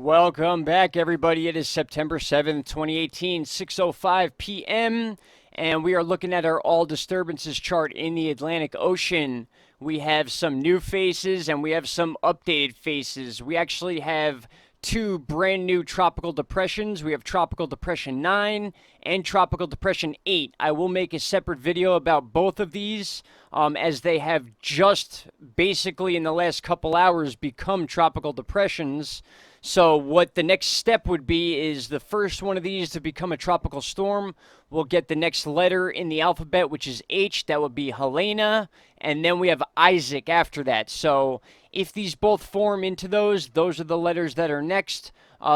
Welcome back, everybody. It is September 7th, 2018, 6:05 p.m., and we are looking at our all disturbances chart in the Atlantic Ocean. We have some new faces and we have some updated faces. We actually have two brand new tropical depressions. We have Tropical Depression 9 and Tropical Depression 8. I will make a separate video about both of these as they have just basically in the last couple hours become tropical depressions. So what the next step would be is the first one of these to become a tropical storm will get the next letter in the alphabet, which is H. That would be Helena. And then we have Isaac after that. So if these both form into those are the letters that are next.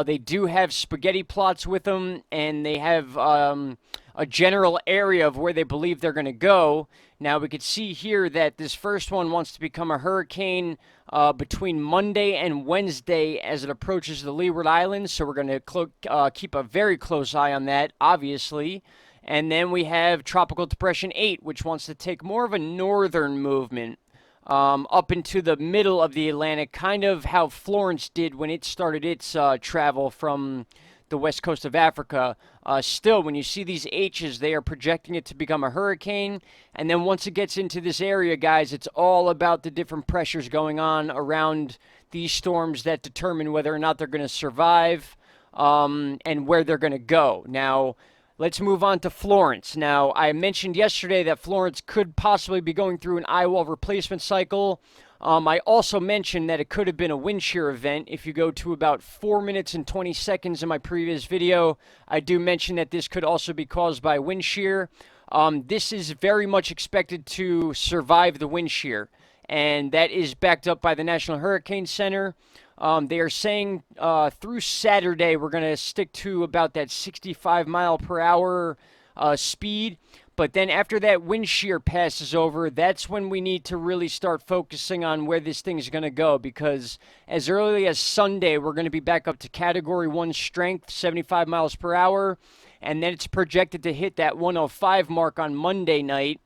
They do have spaghetti plots with them, and they have a general area of where they believe they're going to go. Now, we could see here that this first one wants to become a hurricane between Monday and Wednesday as it approaches the Leeward Islands, so we're going to keep a very close eye on that, obviously. And then we have Tropical Depression 8, which wants to take more of a northern movement up into the middle of the Atlantic, kind of how Florence did when it started its travel from the west coast of Africa. Still, when you see these H's, they are projecting it to become a hurricane. And then once it gets into this area, guys, it's all about the different pressures going on around these storms that determine whether or not they're going to survive and where they're going to go. Now, let's move on to Florence. Now, I mentioned yesterday that Florence could possibly be going through an eye wall replacement cycle. I also mentioned that it could have been a wind shear event. If you go to about 4 minutes and 20 seconds in my previous video, I do mention that this could also be caused by wind shear. This is very much expected to survive the wind shear, and that is backed up by the National Hurricane Center. They are saying through Saturday we're going to stick to about that 65 mile per hour speed. But then after that wind shear passes over, that's when we need to really start focusing on where this thing is going to go. Because as early as Sunday, we're going to be back up to Category 1 strength, 75 miles per hour. And then it's projected to hit that 105 mark on Monday night,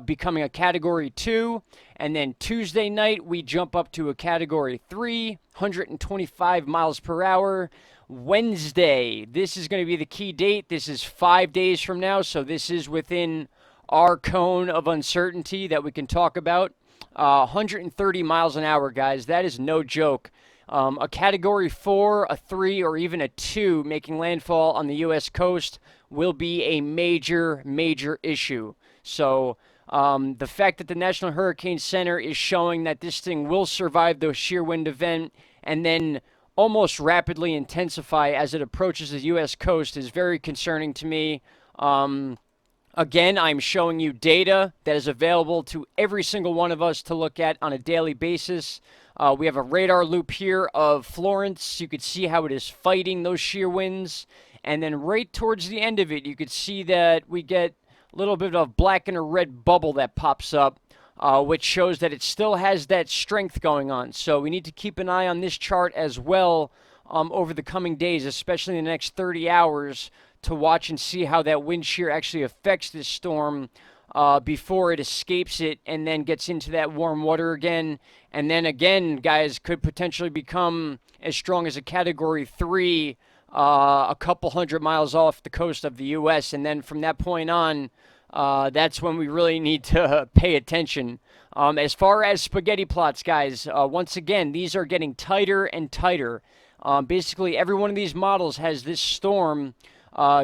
becoming a Category 2. And then Tuesday night, we jump up to a Category 3, 125 miles per hour. Wednesday, this is going to be the key date. This is 5 days from now, so this is within our cone of uncertainty that we can talk about. 130 miles an hour, guys. That is no joke. A Category 4, a 3, or even a 2 making landfall on the U.S. coast will be a major, major issue. So the fact that the National Hurricane Center is showing that this thing will survive the shear wind event and then almost rapidly intensify as it approaches the U.S. coast is very concerning to me. Again, I'm showing you data that is available to every single one of us to look at on a daily basis. We have a radar loop here of Florence. You could see how it is fighting those shear winds. And then right towards the end of it, you could see that we get a little bit of black and a red bubble that pops up, which shows that it still has that strength going on. So we need to keep an eye on this chart as well over the coming days, especially in the next 30 hours, to watch and see how that wind shear actually affects this storm before it escapes it and then gets into that warm water again. And then again, guys, could potentially become as strong as a Category 3 a couple hundred miles off the coast of the U.S. And then from that point on, that's when we really need to pay attention. As far as spaghetti plots, guys, once again, these are getting tighter and tighter. Basically, every one of these models has this storm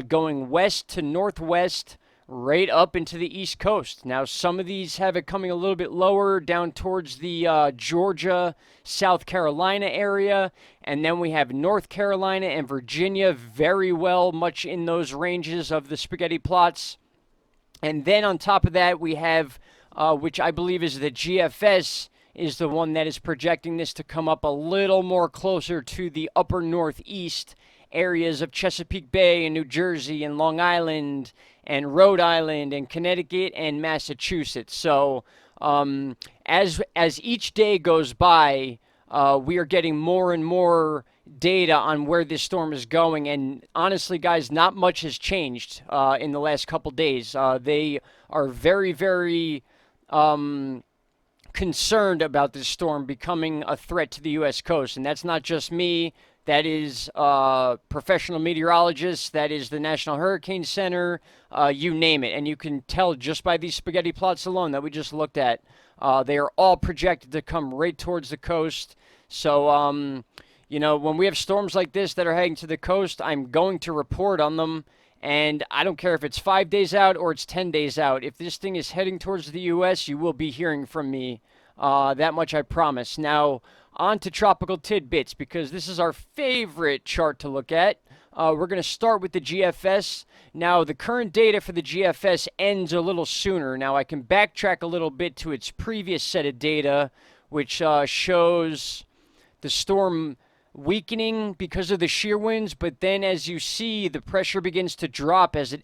going west to northwest, right up into the east coast. Now, some of these have it coming a little bit lower down towards the Georgia, South Carolina area. And then we have North Carolina and Virginia very well much in those ranges of the spaghetti plots. And then on top of that, we have, which I believe is the GFS, is the one that is projecting this to come up a little more closer to the upper northeast areas of Chesapeake Bay and New Jersey and Long Island and Rhode Island and Connecticut and Massachusetts. So as each day goes by, we are getting more and more data on where this storm is going, and honestly, guys, not much has changed in the last couple days. They are very, very concerned about this storm becoming a threat to the U.S. coast, and that's not just me. that is professional meteorologists, that is the National Hurricane Center, you name it. And you can tell just by these spaghetti plots alone that we just looked at, they are all projected to come right towards the coast. So, you know, when we have storms like this that are heading to the coast, I'm going to report on them. And I don't care if it's 5 days out or it's 10 days out. If this thing is heading towards the U.S., you will be hearing from me. That much I promise. Now, on to tropical tidbits, because this is our favorite chart to look at. We're going to start with the GFS. Now, the current data for the GFS ends a little sooner. Now, I can backtrack a little bit to its previous set of data, which shows the storm weakening because of the shear winds, but then as you see, the pressure begins to drop as it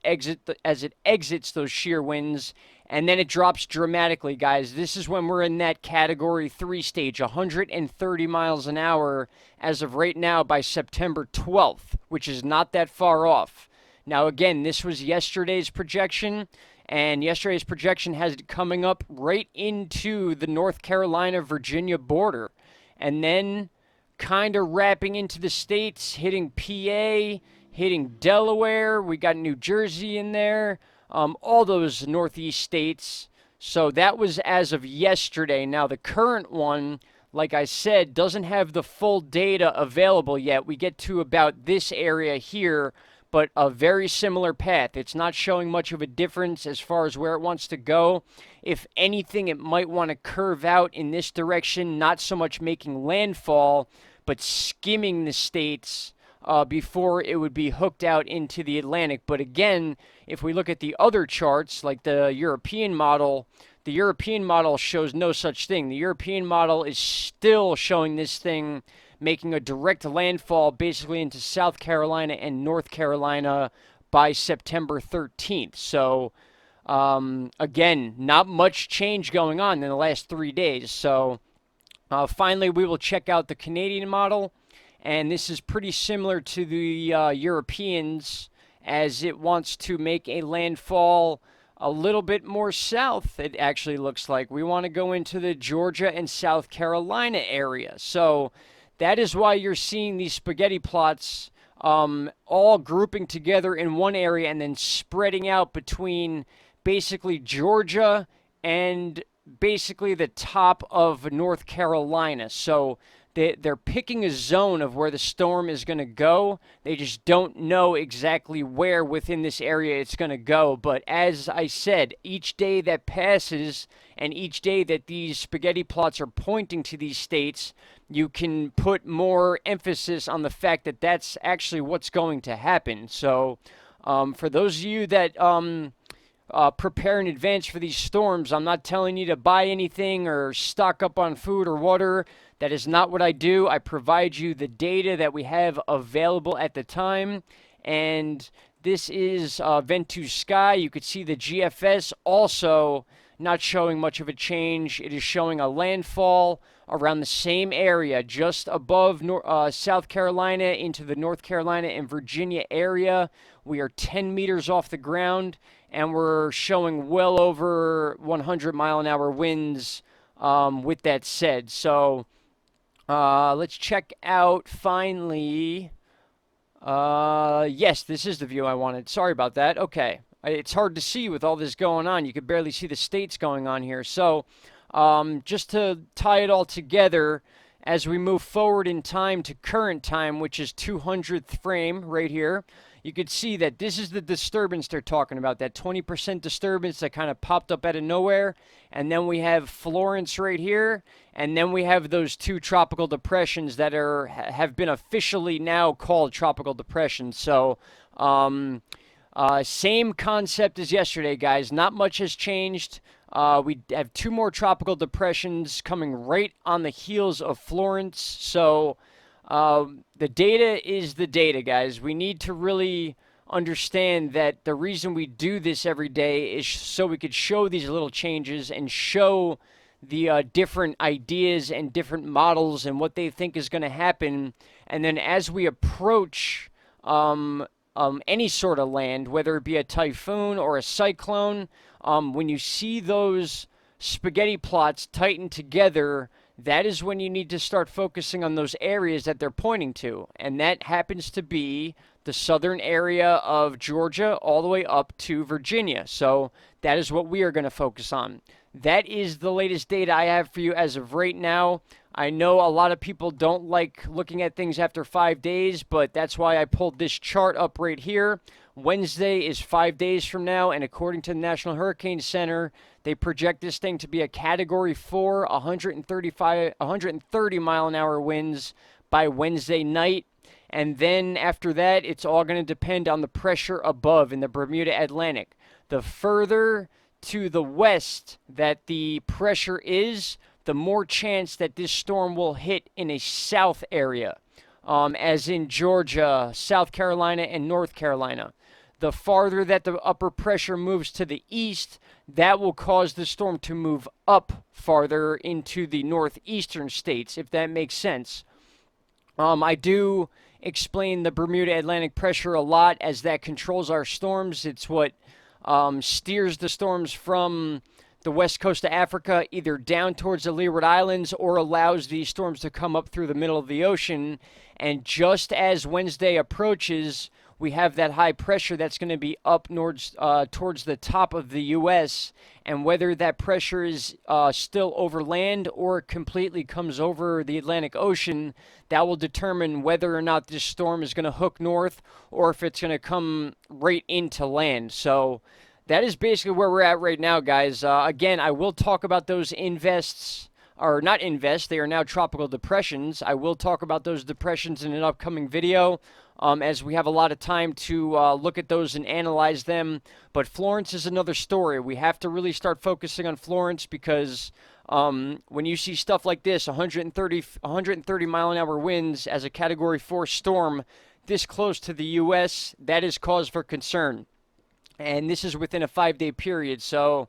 exits those shear winds, and then it drops dramatically, guys. This is when we're in that category 3 stage, 130 miles an hour as of right now by September 12th, which is not that far off. Now, again, this was yesterday's projection, and yesterday's projection has it coming up right into the North Carolina-Virginia border, and then kind of wrapping into the states, hitting PA, hitting Delaware. We got New Jersey in there, all those northeast states. So that was as of yesterday. Now, the current one, like I said, doesn't have the full data available yet. We get to about this area here, but a very similar path. It's not showing much of a difference as far as where it wants to go. If anything, it might want to curve out in this direction, not so much making landfall, but skimming the states before it would be hooked out into the Atlantic. But again, if we look at the other charts, like the European model shows no such thing. The European model is still showing this thing making a direct landfall basically into South Carolina and North Carolina by September 13th. So, again, not much change going on in the last 3 days. So, finally, we will check out the Canadian model. And this is pretty similar to the Europeans, as it wants to make a landfall a little bit more south, it actually looks like. We want to go into the Georgia and South Carolina area. So that is why you're seeing these spaghetti plots all grouping together in one area and then spreading out between basically Georgia and basically the top of North Carolina. So they're picking a zone of where the storm is going to go. They just don't know exactly where within this area it's going to go. But as I said, each day that passes and each day that these spaghetti plots are pointing to these states, you can put more emphasis on the fact that that's actually what's going to happen. So for those of you that prepare in advance for these storms, I'm not telling you to buy anything or stock up on food or water. That is not what I do. I provide you the data that we have available at the time. And this is Ventus Sky. You could see the GFS also not showing much of a change. It is showing a landfall around the same area, just above South Carolina into the North Carolina and Virginia area. We are 10 meters off the ground, and we're showing well over 100-mile-an-hour winds with that said. So let's check out finally. Yes, this is the view I wanted. Sorry about that. Okay. It's hard to see with all this going on. You could barely see the states going on here. So just to tie it all together, as we move forward in time to current time, which is 200th frame right here, you could see that this is the disturbance they're talking about, that 20% disturbance that kind of popped up out of nowhere. And then we have Florence right here. And then we have those two tropical depressions that have been officially now called tropical depressions. So same concept as yesterday, guys. Not much has changed. We have two more tropical depressions coming right on the heels of Florence. So the data is the data, guys. We need to really understand that the reason we do this every day is so we could show these little changes and show the different ideas and different models and what they think is going to happen. And then as we approach any sort of land, whether it be a typhoon or a cyclone, when you see those spaghetti plots tighten together, that is when you need to start focusing on those areas that they're pointing to. And that happens to be the southern area of Georgia all the way up to Virginia. So that is what we are going to focus on. That is the latest data I have for you as of right now. I know a lot of people don't like looking at things after 5 days, but that's why I pulled this chart up right here. Wednesday is 5 days from now, and according to the National Hurricane Center, they project this thing to be a Category 4, 130 mile an hour winds by Wednesday night. And then after that, it's all going to depend on the pressure above in the Bermuda Atlantic. The further to the west that the pressure is, the more chance that this storm will hit in a south area, as in Georgia, South Carolina, and North Carolina. The farther that the upper pressure moves to the east, that will cause the storm to move up farther into the northeastern states, if that makes sense. I do explain the Bermuda Atlantic pressure a lot, as that controls our storms. It's what steers the storms from the west coast of Africa either down towards the Leeward Islands or allows these storms to come up through the middle of the ocean. And just as Wednesday approaches, we have that high pressure that's going to be up towards the top of the U.S., and whether that pressure is still over land or completely comes over the Atlantic Ocean, that will determine whether or not this storm is going to hook north or if it's going to come right into land. So that is basically where we're at right now, guys. Again, I will talk about those invests, or not invest, they are now tropical depressions. I will talk about those depressions in an upcoming video, as we have a lot of time to look at those and analyze them. But Florence is another story. We have to really start focusing on Florence because when you see stuff like this, 130 mile an hour winds as a Category 4 storm this close to the U.S., that is cause for concern. And this is within a 5-day period. So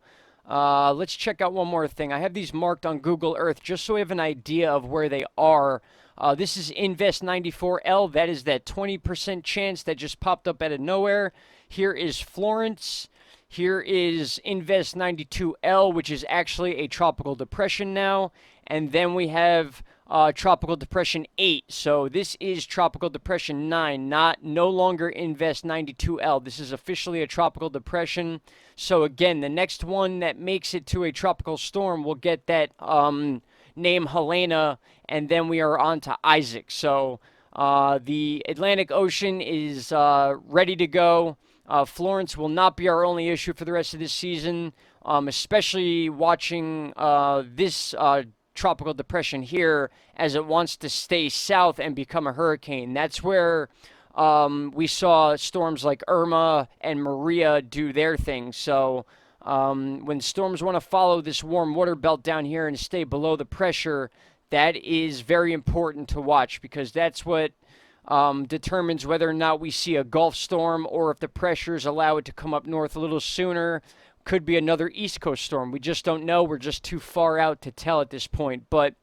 let's check out one more thing. I have these marked on Google Earth just so we have an idea of where they are. This is Invest 94L. That is that 20% chance that just popped up out of nowhere. Here is Florence. Here is Invest 92L, which is actually a tropical depression now. And then we have Tropical Depression 8. So this is Tropical Depression 9, no longer Invest 92L. This is officially a tropical depression. So again, the next one that makes it to a tropical storm will get that name Helena, and then we are on to Isaac. So the Atlantic Ocean is ready to go. Florence will not be our only issue for the rest of this season, especially watching this tropical depression here as it wants to stay south and become a hurricane. That's where we saw storms like Irma and Maria do their thing. So when storms want to follow this warm water belt down here and stay below the pressure, that is very important to watch, because that's what determines whether or not we see a Gulf storm, or if the pressures allow it to come up north a little sooner, could be another East Coast storm. We just don't know. We're just too far out to tell at this point. But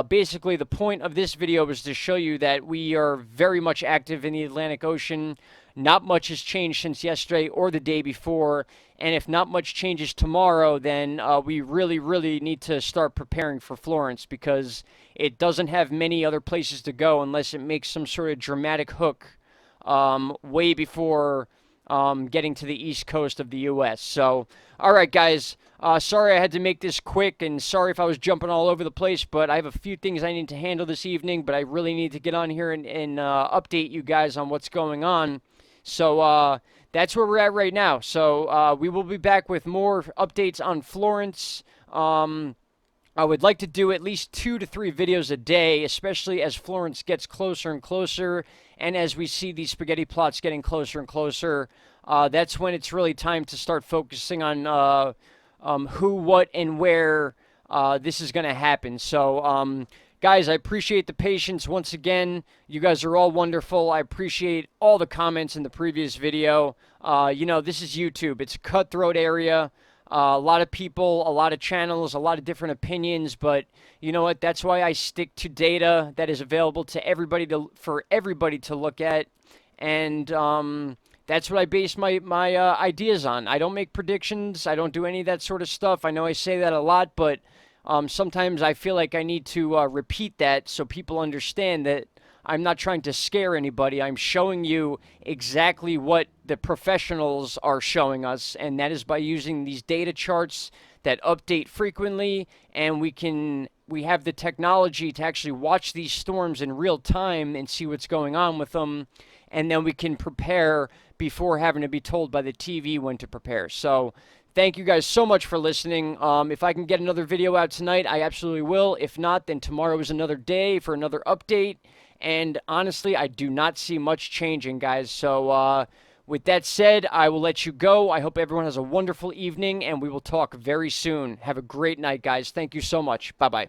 basically, the point of this video is to show you that we are very much active in the Atlantic Ocean. Not much has changed since yesterday or the day before. And if not much changes tomorrow, then we really, really need to start preparing for Florence, because it doesn't have many other places to go unless it makes some sort of dramatic hook way before getting to the east coast of the U.S. So, all right, guys. Sorry I had to make this quick, and sorry if I was jumping all over the place, but I have a few things I need to handle this evening, but I really need to get on here and update you guys on what's going on. So that's where we're at right now. So we will be back with more updates on Florence. I would like to do at least 2 to 3 videos a day, especially as Florence gets closer and closer, and as we see these spaghetti plots getting closer and closer. That's when it's really time to start focusing on who, what, and where this is going to happen. So, guys, I appreciate the patience once again. You guys are all wonderful. I appreciate all the comments in the previous video. You know, this is YouTube. It's a cutthroat area. A lot of people, a lot of channels, a lot of different opinions, but you know what? That's why I stick to data that is available to everybody for everybody to look at, and that's what I base my ideas on. I don't make predictions. I don't do any of that sort of stuff. I know I say that a lot, but Sometimes I feel like I need to repeat that so people understand that I'm not trying to scare anybody. I'm showing you exactly what the professionals are showing us, and that is by using these data charts that update frequently, and we have the technology to actually watch these storms in real time and see what's going on with them, and then we can prepare before having to be told by the TV when to prepare. So thank you guys so much for listening. If I can get another video out tonight, I absolutely will. If not, then tomorrow is another day for another update. And honestly, I do not see much changing, guys. So with that said, I will let you go. I hope everyone has a wonderful evening, and we will talk very soon. Have a great night, guys. Thank you so much. Bye-bye.